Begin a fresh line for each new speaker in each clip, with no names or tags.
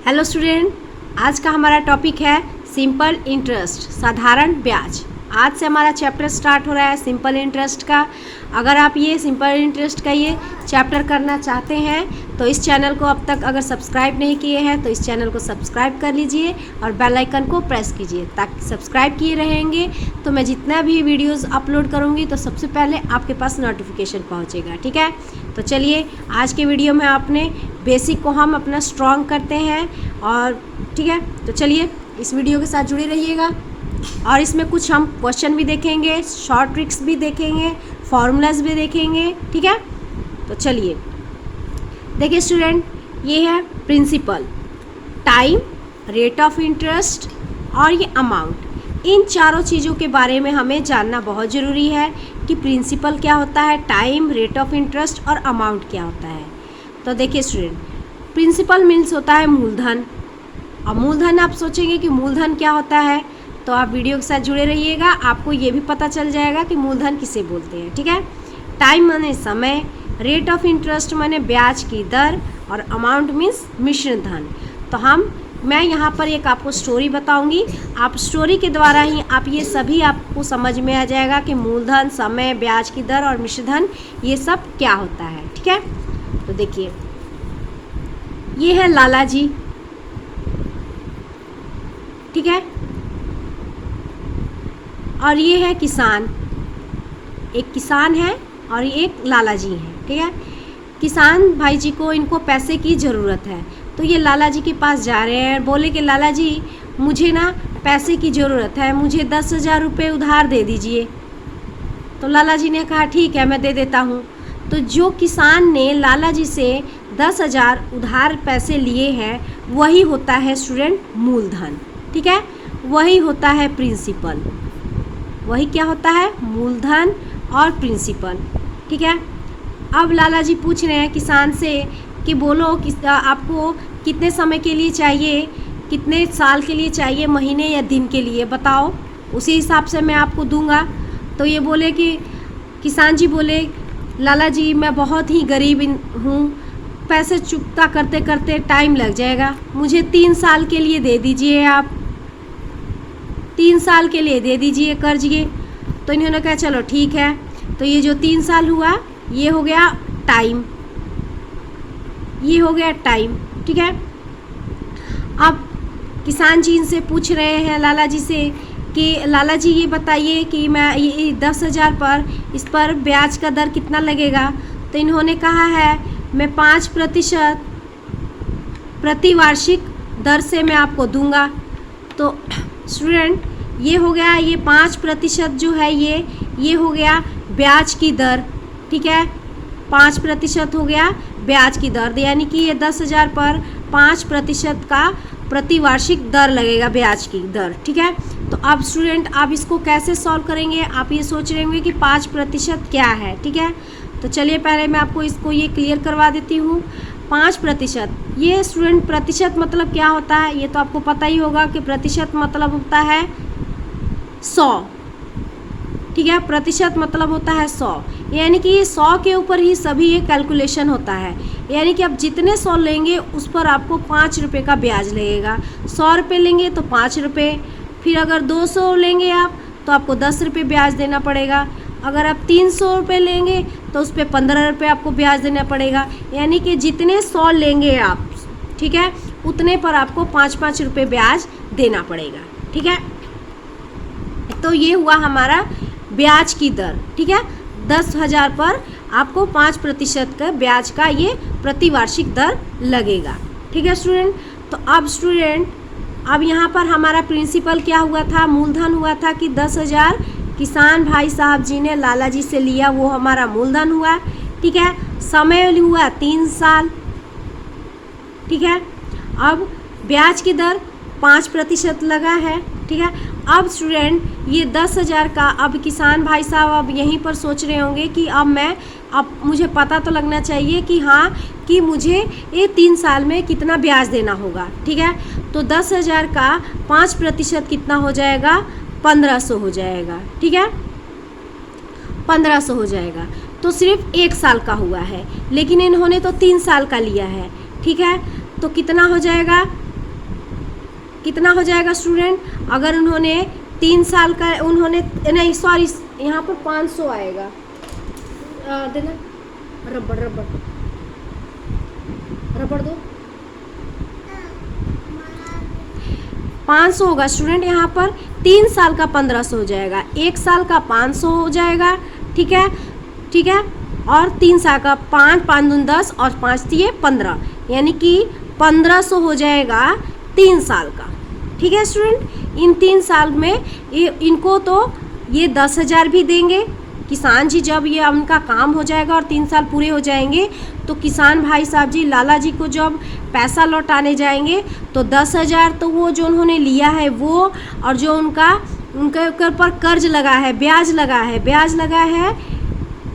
Hello student, आज का हमारा टॉपिक है सिंपल इंटरेस्ट, साधारण ब्याज। आज से हमारा चैप्टर स्टार्ट हो रहा है सिंपल इंटरेस्ट का। अगर आप ये सिंपल इंटरेस्ट का ये चैप्टर करना चाहते हैं तो इस चैनल को अब तक अगर सब्सक्राइब नहीं किए हैं तो इस चैनल को सब्सक्राइब कर लीजिए और बेल आइकन को प्रेस कीजिए, ताकि सब्सक्राइब किए रहेंगे तो मैं जितना भी वीडियोस अपलोड करूँगी तो सबसे पहले आपके पास नोटिफिकेशन पहुँचेगा। ठीक है, तो चलिए आज के वीडियो में अपने बेसिक को हम अपना स्ट्रॉन्ग करते हैं। और ठीक है, तो चलिए इस वीडियो के साथ जुड़े रहिएगा। और इसमें कुछ हम क्वेश्चन भी देखेंगे, शॉर्ट ट्रिक्स भी देखेंगे, फॉर्मूलाज भी देखेंगे। ठीक है, तो चलिए देखिए स्टूडेंट, ये है principal, time, rate of interest और ये अमाउंट। इन चारों चीज़ों के बारे में हमें जानना बहुत ज़रूरी है कि प्रिंसिपल क्या होता है, टाइम, रेट ऑफ इंटरेस्ट और अमाउंट क्या होता है। तो देखिए स्टूडेंट, प्रिंसिपल मीन्स होता है मूलधन। और मूलधन आप सोचेंगे कि मूलधन क्या होता है, तो आप वीडियो के साथ जुड़े रहिएगा, आपको ये भी पता चल जाएगा कि मूलधन किसे बोलते हैं। ठीक है, टाइम माने समय, रेट ऑफ इंटरेस्ट माने ब्याज की दर और अमाउंट मीन्स मिश्रण धन। तो मैं यहाँ पर एक आपको स्टोरी बताऊंगी, आप स्टोरी के द्वारा ही आप ये सभी आपको समझ में आ जाएगा कि मूलधन, समय, ब्याज की दर और मिश्र धन ये सब क्या होता है। ठीक है, तो देखिए ये है लाला जी। ठीक है, और ये है किसान, एक किसान है और ये एक लाला जी हैं। ठीक है, किसान भाई जी को इनको पैसे की ज़रूरत है, तो ये लाला जी के पास जा रहे हैं, बोले कि लाला जी मुझे ना पैसे की ज़रूरत है, मुझे 10,000 रुपये उधार दे दीजिए। तो लाला जी ने कहा ठीक है मैं दे देता हूँ। तो जो किसान ने लाला जी से 10,000 उधार पैसे लिए हैं वही होता है स्टूडेंट मूलधन। ठीक है, वही होता है प्रिंसिपल, वही क्या होता है मूलधन और प्रिंसिपल। ठीक है, अब लाला जी पूछ रहे हैं किसान से कि बोलो आपको कितने समय के लिए चाहिए, कितने साल के लिए चाहिए, महीने या दिन के लिए बताओ, उसी हिसाब से मैं आपको दूंगा। तो ये बोले कि किसान जी बोले लाला जी मैं बहुत ही गरीब हूँ, पैसे चुकता करते करते टाइम लग जाएगा, मुझे 3 साल के लिए दे दीजिए, आप 3 साल के लिए दे दीजिए कर्ज ये। तो इन्होंने कहा चलो ठीक है। तो ये जो 3 साल हुआ ये हो गया टाइम, ये हो गया टाइम। ठीक है, अब किसान जी इनसे पूछ रहे हैं लाला जी से कि लाला जी ये बताइए कि मैं ये 10,000 पर इस पर ब्याज का दर कितना लगेगा। तो इन्होंने कहा है मैं 5% प्रतिवार्षिक दर से मैं आपको दूंगा। तो स्टूडेंट ये हो गया, ये 5% जो है ये हो गया ब्याज की दर। ठीक है, 5% हो गया ब्याज की दर, यानी कि ये 10,000 पर 5% का प्रतिवार्षिक दर लगेगा, ब्याज की दर। ठीक है, तो अब स्टूडेंट आप इसको कैसे सॉल्व करेंगे, आप ये सोच रहे होंगे कि 5% क्या है। ठीक है, तो चलिए पहले मैं आपको इसको ये क्लियर करवा देती हूँ। 5%, ये स्टूडेंट प्रतिशत मतलब क्या होता है ये तो आपको पता ही होगा कि प्रतिशत मतलब होता है 100। ठीक है, प्रतिशत मतलब होता है 100, यानी कि 100 के ऊपर ही सभी ये कैलकुलेशन होता है, यानी कि आप जितने 100 लेंगे उस पर आपको 5 रुपये का ब्याज लगेगा। 100 रुपये लेंगे तो 5 रुपये, फिर अगर 200 लेंगे आप तो आपको 10 रुपये ब्याज देना पड़ेगा। अगर आप 300 रुपये लेंगे तो उस पर 15 रुपये आपको ब्याज देना पड़ेगा, यानी कि जितने 100 लेंगे आप, ठीक है, उतने पर आपको 5-5 रुपये ब्याज देना पड़ेगा। ठीक है, तो ये हुआ हमारा ब्याज की दर। ठीक है, 10,000 पर आपको 5% का ब्याज का ये प्रतिवार्षिक दर लगेगा। ठीक है स्टूडेंट, तो अब स्टूडेंट अब यहाँ पर हमारा प्रिंसिपल क्या हुआ था, मूलधन हुआ था कि 10,000 किसान भाई साहब जी ने लाला जी से लिया, वो हमारा मूलधन हुआ। ठीक है, समय हुआ 3 साल। ठीक है, अब ब्याज की दर 5% लगा है। ठीक है, अब स्टूडेंट ये 10,000 का, अब किसान भाई साहब अब यहीं पर सोच रहे होंगे कि अब मुझे पता तो लगना चाहिए कि हाँ कि मुझे ये 3 साल में कितना ब्याज देना होगा। ठीक है, तो 10,000 का 5% कितना हो जाएगा, 1500 हो जाएगा। ठीक है, 1500 हो जाएगा। तो सिर्फ 1 साल का हुआ है, लेकिन इन्होंने तो 3 साल का लिया है। ठीक है, तो कितना हो जाएगा कितना हो जाएगा स्टूडेंट, अगर उन्होंने 3 साल का उन्होंने नहीं सॉरी यहाँ पर 500 आएगा, देना रबड़ रबड़ रबड़ दो, 500 होगा स्टूडेंट। यहाँ पर 3 साल का 1500 हो जाएगा, 1 साल का 500 हो जाएगा, ठीक है, ठीक है। और 3 साल का 5 5 दूनी 10 और 5 दिए 15, यानी कि 1500 हो जाएगा 3 साल का, ठीक है स्टूडेंट। इन 3 साल में इनको तो ये 10,000 भी देंगे किसान जी, जब ये उनका काम हो जाएगा और 3 साल पूरे हो जाएंगे तो किसान भाई साहब जी लाला जी को जब पैसा लौटाने जाएंगे तो 10,000 तो वो जो उन्होंने लिया है वो, और जो उनके ऊपर कर्ज लगा है, ब्याज लगा है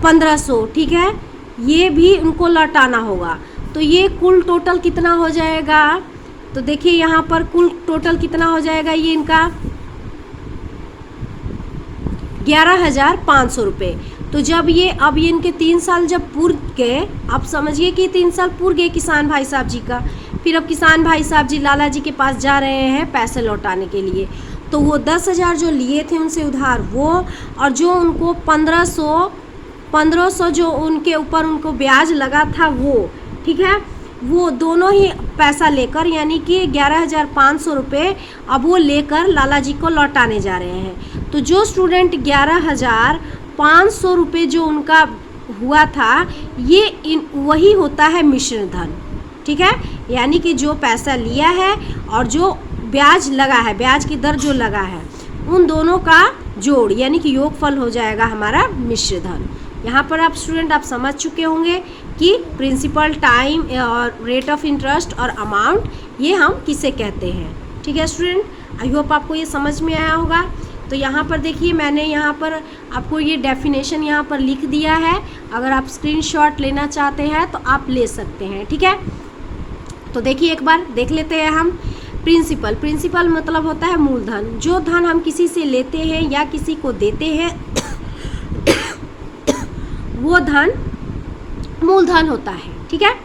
1500, ठीक है, ये भी उनको लौटाना होगा। तो ये कुल टोटल कितना हो जाएगा, तो देखिए यहाँ पर कुल टोटल कितना हो जाएगा, ये इनका 11,500 रुपये। तो जब ये अब ये इनके 3 साल जब पूर गए, आप समझिए कि 3 साल पूर गए किसान भाई साहब जी का, फिर अब किसान भाई साहब जी लाला जी के पास जा रहे हैं पैसे लौटाने के लिए, तो वो 10,000 जो लिए थे उनसे उधार वो, और जो उनको 1500 जो उनके ऊपर उनको ब्याज लगा था वो, ठीक है, वो दोनों ही पैसा लेकर यानी कि 11,500 रुपये अब वो लेकर लाला जी को लौटाने जा रहे हैं। तो जो स्टूडेंट 11,500 रुपये जो उनका हुआ था ये वही होता है मिश्र धन, ठीक है, यानी कि जो पैसा लिया है और जो ब्याज लगा है, ब्याज की दर जो लगा है, उन दोनों का जोड़ यानी कि योगफल हो जाएगा हमारा मिश्र धन। यहाँ पर आप स्टूडेंट आप समझ चुके होंगे कि प्रिंसिपल, टाइम और रेट ऑफ इंटरेस्ट और अमाउंट ये हम किसे कहते हैं, ठीक है स्टूडेंट। आई होप आपको ये समझ में आया होगा। तो यहाँ पर देखिए मैंने यहाँ पर आपको ये डेफिनेशन यहाँ पर लिख दिया है, अगर आप स्क्रीनशॉट लेना चाहते हैं तो आप ले सकते हैं, ठीक है। तो देखिए एक बार देख लेते हैं हम। प्रिंसिपल मतलब होता है मूलधन, जो धन हम किसी से लेते हैं या किसी को देते हैं वो धन मूलधन होता है, ठीक है।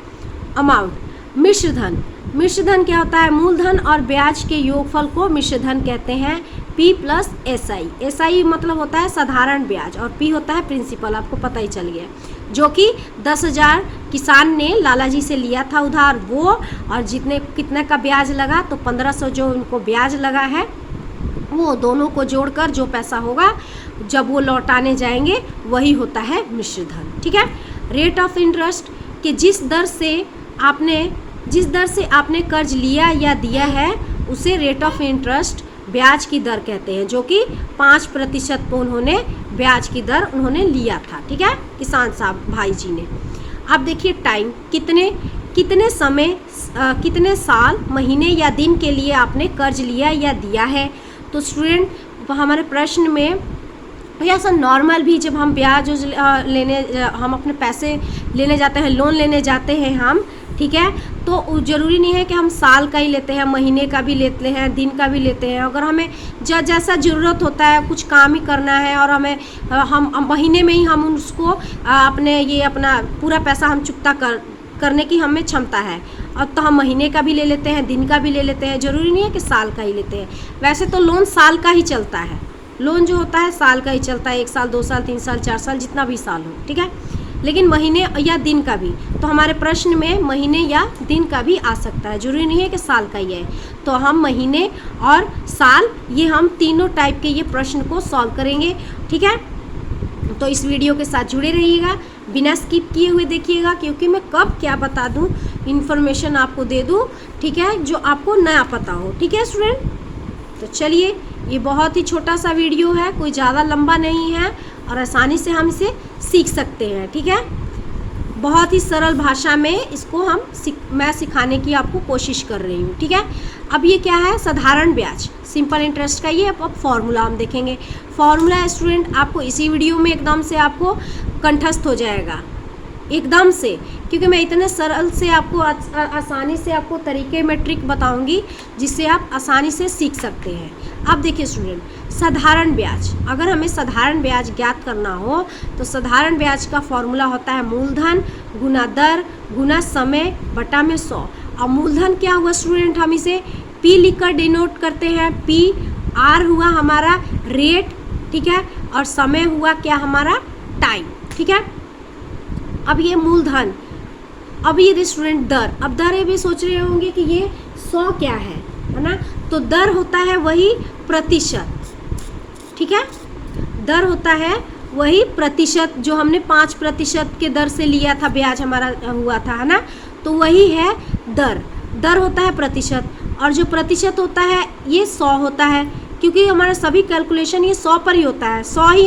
अमाउंट, मिश्र धन क्या होता है, मूलधन और ब्याज के योगफल को मिश्र धन कहते हैं। P प्लस SI मतलब होता है साधारण ब्याज और P होता है प्रिंसिपल, आपको पता ही चल गया, जो कि 10,000 किसान ने लाला जी से लिया था उधार वो, और कितने का ब्याज लगा, तो 1500 जो उनको ब्याज लगा है वो दोनों को जोड़कर जो पैसा होगा जब वो लौटाने जाएंगे वही होता है मिश्र धन, ठीक है। रेट ऑफ इंटरेस्ट कि जिस दर से आपने कर्ज लिया या दिया है उसे रेट ऑफ इंटरेस्ट ब्याज की दर कहते हैं, जो कि 5% पर उन्होंने ब्याज की दर उन्होंने लिया था, ठीक है, किसान साहब भाई जी ने। अब देखिए टाइम, कितने समय कितने साल, महीने या दिन के लिए आपने कर्ज लिया या दिया है। तो स्टूडेंट हमारे प्रश्न में या सर नॉर्मल भी जब हम ब्याज हम अपने पैसे लेने जाते हैं, लोन लेने जाते हैं हम, ठीक है, तो ज़रूरी नहीं है कि हम साल का ही लेते हैं, महीने का भी लेते हैं, दिन का भी लेते हैं। अगर हमें जैसा ज़रूरत होता है, कुछ काम ही करना है और हम महीने में ही हम उसको अपना पूरा पैसा हम चुकता करने की हमें क्षमता है, और तो हम महीने का भी ले लेते हैं, दिन का भी ले लेते हैं, ज़रूरी नहीं है कि साल का ही लेते हैं। वैसे तो लोन साल का ही चलता है, लोन जो होता है साल का ही चलता है, 1 साल 2 साल 3 साल 4 साल जितना भी साल हो, ठीक है, लेकिन महीने या दिन का भी, तो हमारे प्रश्न में महीने या दिन का भी आ सकता है, जरूरी नहीं है कि साल का ही है। तो हम महीने और साल ये हम तीनों टाइप के ये प्रश्न को सॉल्व करेंगे, ठीक है। तो इस वीडियो के साथ जुड़े रहिएगा, बिना स्किप किए हुए देखिएगा, क्योंकि मैं कब क्या बता दूं, इन्फॉर्मेशन आपको दे दूं, ठीक है, जो आपको नया पता हो, ठीक है स्टूडेंट। तो चलिए, ये बहुत ही छोटा सा वीडियो है, कोई ज़्यादा लंबा नहीं है और आसानी से हम इसे सीख सकते हैं, ठीक है। बहुत ही सरल भाषा में इसको मैं सिखाने की आपको कोशिश कर रही हूँ, ठीक है। अब ये क्या है, साधारण ब्याज, सिंपल इंटरेस्ट का ये अब फॉर्मूला हम देखेंगे। फॉर्मूला स्टूडेंट आपको इसी वीडियो में एकदम से आपको कंठस्थ हो जाएगा, एकदम से, क्योंकि मैं इतने सरल से आपको आसानी से आपको तरीके में ट्रिक बताऊंगी जिससे आप आसानी से सीख सकते हैं। अब देखिए स्टूडेंट, साधारण ब्याज, अगर हमें साधारण ब्याज ज्ञात करना हो तो साधारण ब्याज का फॉर्मूला होता है मूलधन गुना दर गुना समय बटा में 100। अब मूलधन क्या हुआ स्टूडेंट, हम इसे P पी लिखकर डिनोट करते हैं, पी। आर हुआ हमारा रेट, ठीक है, और समय हुआ क्या हमारा टाइम, ठीक है। अब ये मूलधन, अब ये स्टूडेंट दर, अब दर ये भी सोच रहे होंगे कि ये 100 क्या है ना, तो दर होता है वही प्रतिशत, ठीक है, दर होता है वही प्रतिशत जो हमने 5% के दर से लिया था, ब्याज हमारा हुआ था, है ना, तो वही है दर। दर होता है प्रतिशत, और जो प्रतिशत होता है ये 100 होता है, क्योंकि हमारा सभी कैलकुलेशन ये 100 पर ही होता है। 100 ही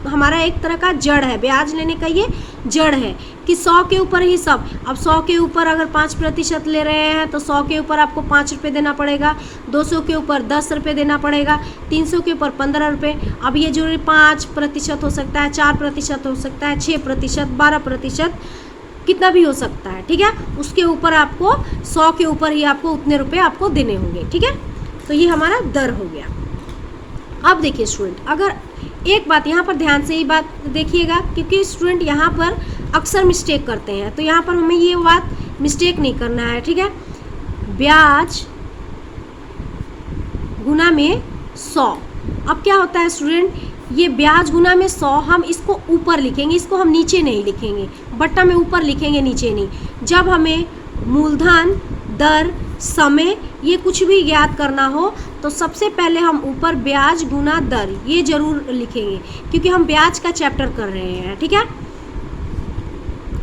हमारा एक तरह का जड़ है, ब्याज लेने का ये जड़ है कि 100 के ऊपर ही सब। अब 100 के ऊपर अगर 5% ले रहे हैं तो 100 के ऊपर आपको 5 रुपये देना पड़ेगा, 200 के ऊपर 10 रुपये देना पड़ेगा, 300 के ऊपर 15 रुपये। अब ये जो 5% हो सकता है, 4% हो सकता है, 6%, 12%, कितना भी हो सकता है, ठीक है। उसके ऊपर आपको 100 के ऊपर ही आपको उतने रुपये आपको देने होंगे, ठीक है। तो ये हमारा दर हो गया। अब देखिए स्टूडेंट, अगर एक बात यहाँ पर ध्यान से ही बात देखिएगा, क्योंकि स्टूडेंट यहाँ पर अक्सर मिस्टेक करते हैं, तो यहाँ पर हमें ये बात मिस्टेक नहीं करना है, ठीक है। ब्याज गुना में 100, अब क्या होता है स्टूडेंट, ये ब्याज गुना में 100 हम इसको ऊपर लिखेंगे, इसको हम नीचे नहीं लिखेंगे, बट्टा में ऊपर लिखेंगे, नीचे नहीं। जब हमें मूलधन, दर, समय ये कुछ भी ज्ञात करना हो तो सबसे पहले हम ऊपर ब्याज गुना दर ये जरूर लिखेंगे, क्योंकि हम ब्याज का चैप्टर कर रहे हैं, ठीक है।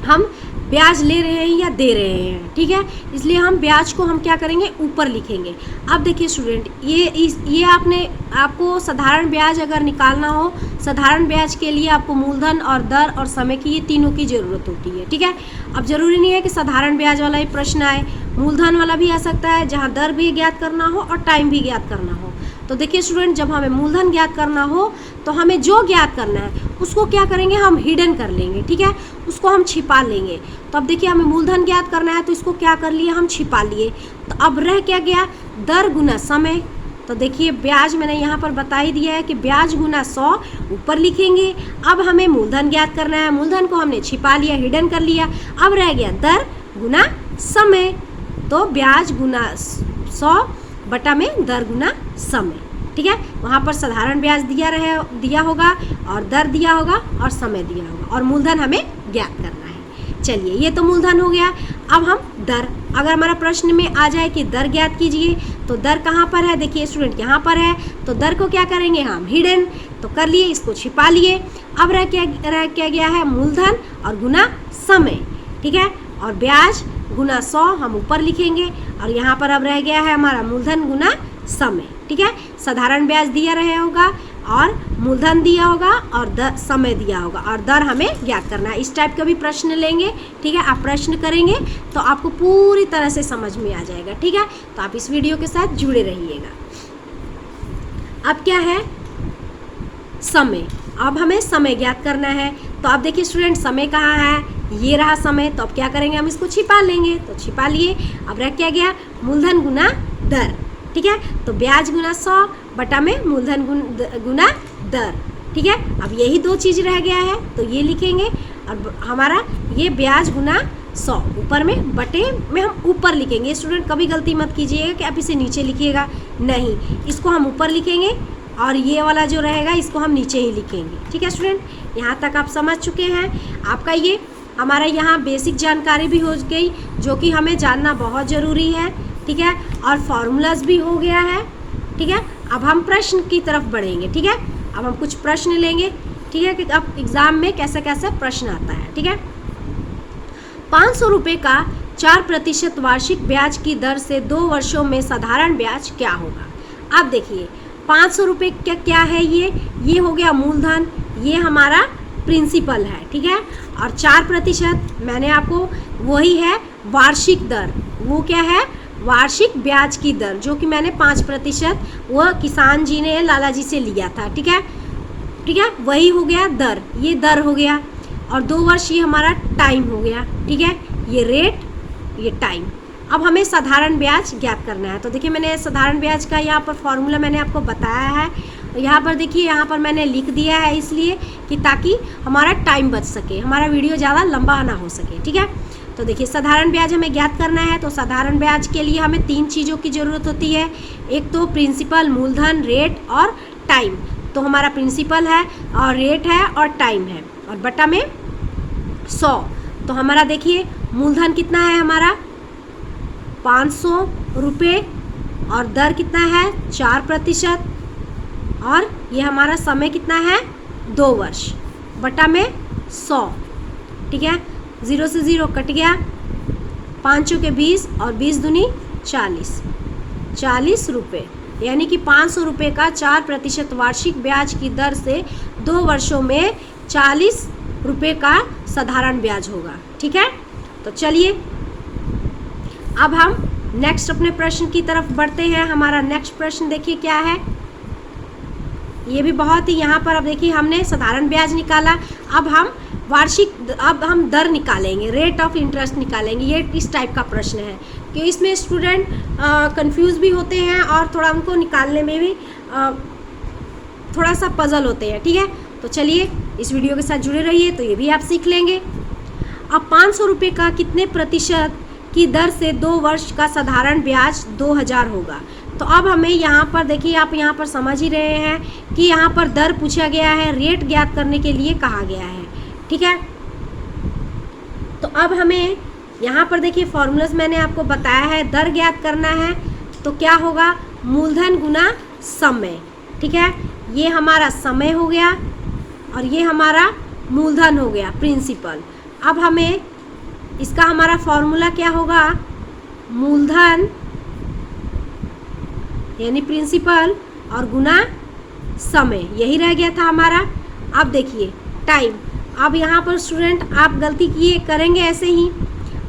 हम ब्याज ले रहे हैं या दे रहे हैं, ठीक है, इसलिए हम ब्याज को हम क्या करेंगे, ऊपर लिखेंगे। अब देखिए स्टूडेंट, ये आपको साधारण ब्याज अगर निकालना हो, साधारण ब्याज के लिए आपको मूलधन और दर और समय की, ये तीनों की ज़रूरत होती है, ठीक है। अब ज़रूरी नहीं है कि साधारण ब्याज वाला ही प्रश्न आए, मूलधन वाला भी आ सकता है जहाँ दर भी ज्ञात करना हो और टाइम भी ज्ञात करना हो। तो देखिए स्टूडेंट, जब हमें मूलधन ज्ञात करना हो तो हमें जो ज्ञात करना है उसको क्या करेंगे, हम हिडन कर लेंगे, ठीक है, उसको हम छिपा लेंगे। तो अब देखिए हमें मूलधन ज्ञात करना है तो इसको क्या कर लिए, हम छिपा लिए। तो अब रह क्या गया, दर गुना समय। तो देखिए ब्याज मैंने यहाँ पर बता ही दिया है कि ब्याज गुना 100 ऊपर लिखेंगे। अब हमें मूलधन ज्ञात करना है, मूलधन को हमने छिपा लिया, हिडन कर लिया। अब रह गया दर गुना समय, तो ब्याज गुना 100 बटा में दर गुना समय, ठीक है। वहाँ पर साधारण ब्याज दिया होगा और दर दिया होगा और समय दिया होगा, और मूलधन हमें ज्ञात करना है। चलिए, ये तो मूलधन हो गया। अब हम दर, अगर हमारा प्रश्न में आ जाए कि दर ज्ञात कीजिए, तो दर कहाँ पर है, देखिए स्टूडेंट यहाँ पर है, तो दर को क्या करेंगे हम, हिडन, तो कर लिए, इसको छिपा लिए। अब रह क्या गया है, मूलधन और गुना समय, ठीक है, और ब्याज गुना 100 हम ऊपर लिखेंगे, और यहाँ पर अब रह गया है हमारा मूलधन गुना समय, ठीक है। साधारण ब्याज दिया रहे होगा और मूलधन दिया होगा और समय दिया होगा, और दर हमें ज्ञात करना है। इस टाइप का भी प्रश्न लेंगे, ठीक है, आप प्रश्न करेंगे तो आपको पूरी तरह से समझ में आ जाएगा, ठीक है। तो आप इस वीडियो के साथ जुड़े रहिएगा। अब क्या है, समय। अब हमें समय ज्ञात करना है। तो अब देखिए स्टूडेंट, समय कहाँ है, ये रहा समय। तो अब क्या करेंगे, हम इसको छिपा लेंगे, तो छिपा लिए। अब रह क्या गया, मूलधन गुना दर, ठीक है। तो ब्याज गुना 100 बटा में मूलधन गुना दर, ठीक है। अब यही दो चीज़ रह गया है, तो ये लिखेंगे, और हमारा ये ब्याज गुना 100 ऊपर में बटे में हम ऊपर लिखेंगे। स्टूडेंट कभी गलती मत कीजिएगा कि आप इसे नीचे लिखिएगा, नहीं, इसको हम ऊपर लिखेंगे और ये वाला जो रहेगा इसको हम नीचे ही लिखेंगे, ठीक है स्टूडेंट। यहाँ तक आप समझ चुके हैं। आपका ये हमारा यहाँ बेसिक जानकारी भी हो गई, जो कि हमें जानना बहुत ज़रूरी है, ठीक है, और फार्मूलाज भी हो गया है, ठीक है। अब हम प्रश्न की तरफ बढ़ेंगे, ठीक है। अब हम कुछ प्रश्न लेंगे, ठीक है, कि अब एग्ज़ाम में कैसे कैसे प्रश्न आता है, ठीक है। 500 रुपये का 4% वार्षिक ब्याज की दर से 2 वर्षों में साधारण ब्याज क्या होगा। अब देखिए 500 रुपये क्या है, ये हो गया मूलधन, ये हमारा प्रिंसिपल है, ठीक है, और 4% मैंने आपको वही है वार्षिक दर, वो क्या है, वार्षिक ब्याज की दर, जो कि मैंने 5% वह किसान जी ने लाला जी से लिया था, ठीक है, ठीक है, वही हो गया दर, ये दर हो गया, और 2 वर्ष ये हमारा टाइम हो गया, ठीक है, ये रेट, ये टाइम। अब हमें साधारण ब्याज ज्ञात करना है। तो देखिए मैंने साधारण ब्याज का यहाँ पर फॉर्मूला मैंने आपको बताया है, यहाँ पर देखिए, यहाँ पर मैंने लिख दिया है, इसलिए कि ताकि हमारा टाइम बच सके, हमारा वीडियो ज़्यादा लंबा ना हो सके, ठीक है। तो देखिए साधारण ब्याज हमें ज्ञात करना है, तो साधारण ब्याज के लिए हमें 3 चीज़ों की ज़रूरत होती है। एक तो प्रिंसिपल, मूलधन, रेट और टाइम। तो हमारा प्रिंसिपल है और रेट है और टाइम है और बटा में 100। तो हमारा देखिए मूलधन कितना है हमारा 500 रुपये और दर कितना है 4% और ये हमारा समय कितना है 2 वर्ष बटा में 100। ठीक है, 0 से 0 कट गया, 5 चौके 20 और 20 दूनी 40 रुपये, यानी कि 500 रुपये का 4% वार्षिक ब्याज की दर से 2 वर्षों में 40 रुपये का साधारण ब्याज होगा। ठीक है, तो चलिए अब हम नेक्स्ट अपने प्रश्न की तरफ बढ़ते हैं। हमारा नेक्स्ट प्रश्न देखिए क्या है, ये भी बहुत ही यहाँ पर अब देखिए हमने साधारण ब्याज निकाला, अब हम दर निकालेंगे, रेट ऑफ इंटरेस्ट निकालेंगे। ये इस टाइप का प्रश्न है कि इसमें स्टूडेंट कंफ्यूज भी होते हैं और थोड़ा उनको निकालने में भी थोड़ा सा पजल होते हैं। ठीक है, तो चलिए इस वीडियो के साथ जुड़े रहिए, तो ये भी आप सीख लेंगे। अब 500 रुपये का कितने प्रतिशत की दर से 2 वर्ष का साधारण ब्याज 2000 होगा। तो अब हमें यहाँ पर देखिए, आप यहाँ पर समझ ही रहे हैं कि यहाँ पर दर पूछा गया है, रेट ज्ञात करने के लिए कहा गया है। ठीक है, तो अब हमें यहाँ पर देखिए फॉर्मूलाज मैंने आपको बताया है, दर ज्ञात करना है तो क्या होगा मूलधन गुना समय। ठीक है, ये हमारा समय हो गया और ये हमारा मूलधन हो गया प्रिंसिपल। अब हमें इसका हमारा फॉर्मूला क्या होगा, मूलधन यानी प्रिंसिपल और गुना समय, यही रह गया था हमारा। अब देखिए टाइम, अब यहाँ पर स्टूडेंट आप गलती किए करेंगे, ऐसे ही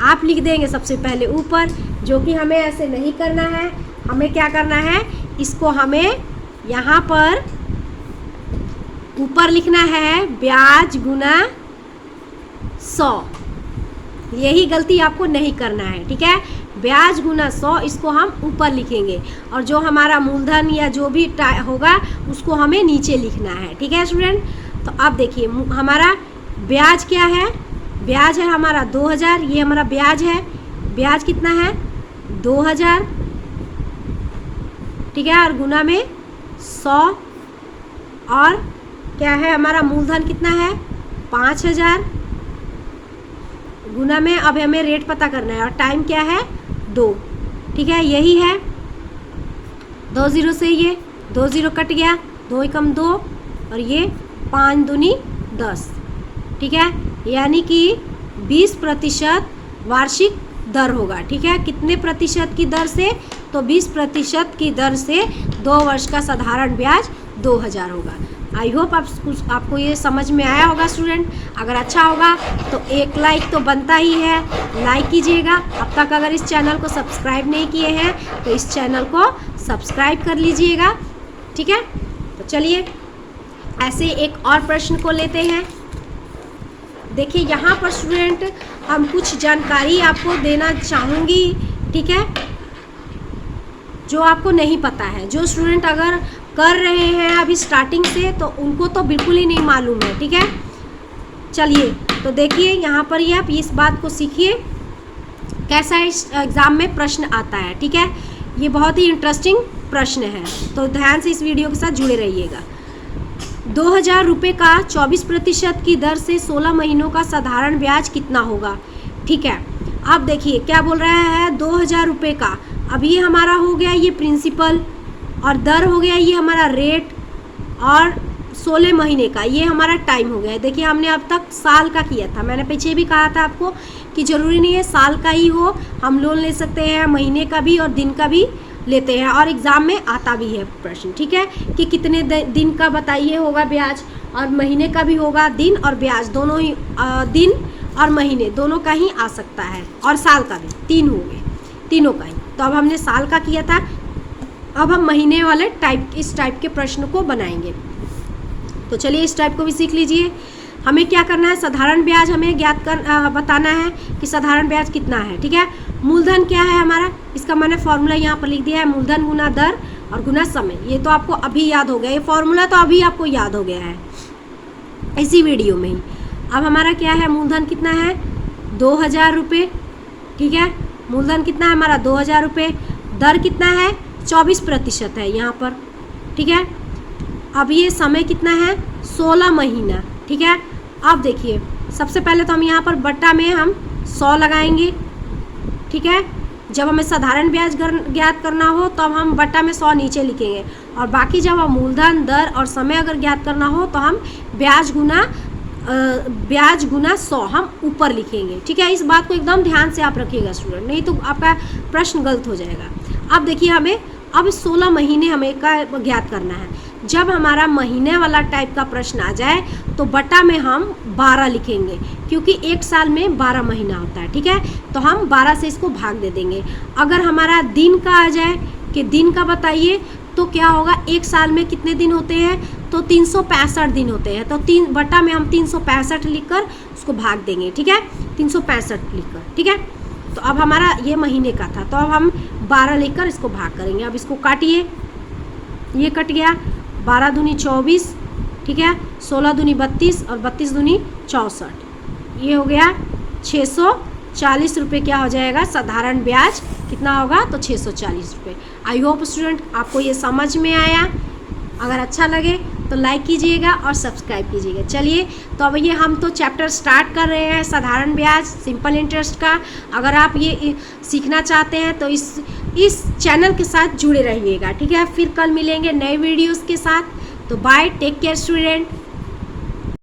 आप लिख देंगे सबसे पहले ऊपर, जो कि हमें ऐसे नहीं करना है। हमें क्या करना है, इसको हमें यहाँ पर ऊपर लिखना है ब्याज गुना 100, यही गलती आपको नहीं करना है। ठीक है, ब्याज गुना 100 इसको हम ऊपर लिखेंगे और जो हमारा मूलधन या जो भी होगा उसको हमें नीचे लिखना है। ठीक है स्टूडेंट, तो अब देखिए हमारा ब्याज क्या है, ब्याज है हमारा 2000, ये हमारा ब्याज है, ब्याज कितना है 2000। ठीक है, और गुना में 100 और क्या है हमारा मूलधन कितना है 5000 गुना में, अब हमें रेट पता करना है और टाइम क्या है 2। ठीक है, यही है 2 0 से ये 2 0 कट गया, 2 एकम 2 और ये 5 दूनी 10। ठीक है, यानी कि 20% वार्षिक दर होगा। ठीक है, कितने प्रतिशत की दर से, तो 20% की दर से 2 वर्ष का साधारण ब्याज 2000 होगा। आई होप आपको ये समझ में आया होगा स्टूडेंट। अगर अच्छा होगा तो एक लाइक तो बनता ही है, लाइक कीजिएगा। अब तक अगर इस चैनल को सब्सक्राइब नहीं किए हैं तो इस चैनल को सब्सक्राइब कर लीजिएगा। ठीक है, तो चलिए ऐसे एक और प्रश्न को लेते हैं। देखिए यहाँ पर स्टूडेंट हम कुछ जानकारी आपको देना चाहूँगी। ठीक है, जो आपको नहीं पता है, जो स्टूडेंट अगर कर रहे हैं अभी स्टार्टिंग से तो उनको तो बिल्कुल ही नहीं मालूम है। ठीक है, चलिए तो देखिए यहाँ पर ये आप इस बात को सीखिए कैसा इस एग्ज़ाम में प्रश्न आता है। ठीक है, ये बहुत ही इंटरेस्टिंग प्रश्न है, तो ध्यान से इस वीडियो के साथ जुड़े रहिएगा। 2000 रुपये का 24% की दर से 16 महीनों का साधारण ब्याज कितना होगा। ठीक है, अब देखिए क्या बोल रहा है 2000 रुपये का, अब ये हमारा हो गया ये प्रिंसिपल और दर हो गया ये हमारा रेट और 16 महीने का ये हमारा टाइम हो गया। देखिए हमने अब तक साल का किया था, मैंने पीछे भी कहा था आपको कि ज़रूरी नहीं है साल का ही हो, हम लोन ले सकते हैं महीने का भी और दिन का भी लेते हैं और एग्ज़ाम में आता भी है प्रश्न। ठीक है, कि कितने दिन का बताइए होगा ब्याज, और महीने का भी होगा, दिन और ब्याज दोनों ही, दिन और महीने दोनों का ही आ सकता है और साल का भी, 3 हो गए तीनों का ही। तो अब हमने साल का किया था, अब हम महीने वाले इस टाइप के प्रश्न को बनाएंगे। तो चलिए इस टाइप को भी सीख लीजिए। हमें क्या करना है, साधारण ब्याज हमें बताना है कि साधारण ब्याज कितना है। ठीक है, मूलधन क्या है हमारा, इसका मैंने फॉर्मूला यहाँ पर लिख दिया है, मूलधन गुना दर और गुना समय। ये तो आपको अभी याद हो गया, ये फॉर्मूला तो अभी आपको याद हो गया है इसी वीडियो में ही। अब हमारा क्या है, मूलधन कितना है 2,000 रुपये, ठीक है। मूलधन कितना है हमारा 2,000 रुपये, दर कितना है 24% है यहाँ पर, ठीक है। अब ये समय कितना है 16 महीना, ठीक है। अब देखिए सबसे पहले तो हम यहाँ पर बट्टा में हम 100 लगाएंगे, ठीक है। जब हमें साधारण ब्याज ज्ञात करना हो तो हम बट्टा में 100 नीचे लिखेंगे, और बाकी जब हम मूलधन, दर और समय अगर ज्ञात करना हो तो हम ब्याज गुना 100 हम ऊपर लिखेंगे, ठीक है। इस बात को एकदम ध्यान से आप रखिएगा स्टूडेंट, नहीं तो आपका प्रश्न गलत हो जाएगा। अब देखिए हमें अब 16 महीने हमें का ज्ञात करना है। जब हमारा महीने वाला टाइप का प्रश्न आ जाए तो बटा में हम 12 लिखेंगे, क्योंकि एक साल में 12 महीना होता है, ठीक है। तो हम 12 से इसको भाग दे देंगे। अगर हमारा दिन का आ जाए कि दिन का बताइए तो क्या होगा, एक साल में कितने दिन होते हैं, तो 365 दिन होते हैं। तो 3 बटा में हम 365 लिखकर उसको भाग देंगे, ठीक है, 365 लिखकर, ठीक है। तो अब हमारा ये महीने का था, तो अब हम 12 लिखकर इसको भाग करेंगे। अब इसको काटिए, ये कट गया, 12 दूनी 24, ठीक है, 16 दूनी 32 और 32 दूनी 64, ये हो गया 640 रुपये। क्या हो जाएगा साधारण ब्याज कितना होगा, तो 640 रुपये। आई होप स्टूडेंट आपको ये समझ में आया। अगर अच्छा लगे तो लाइक कीजिएगा और सब्सक्राइब कीजिएगा। चलिए तो अब ये हम तो चैप्टर स्टार्ट कर रहे हैं साधारण ब्याज सिंपल इंटरेस्ट का। अगर आप ये सीखना चाहते हैं तो इस चैनल के साथ जुड़े रहिएगा, ठीक है। फिर कल मिलेंगे नए वीडियोस के साथ। तो बाय, टेक केयर स्टूडेंट।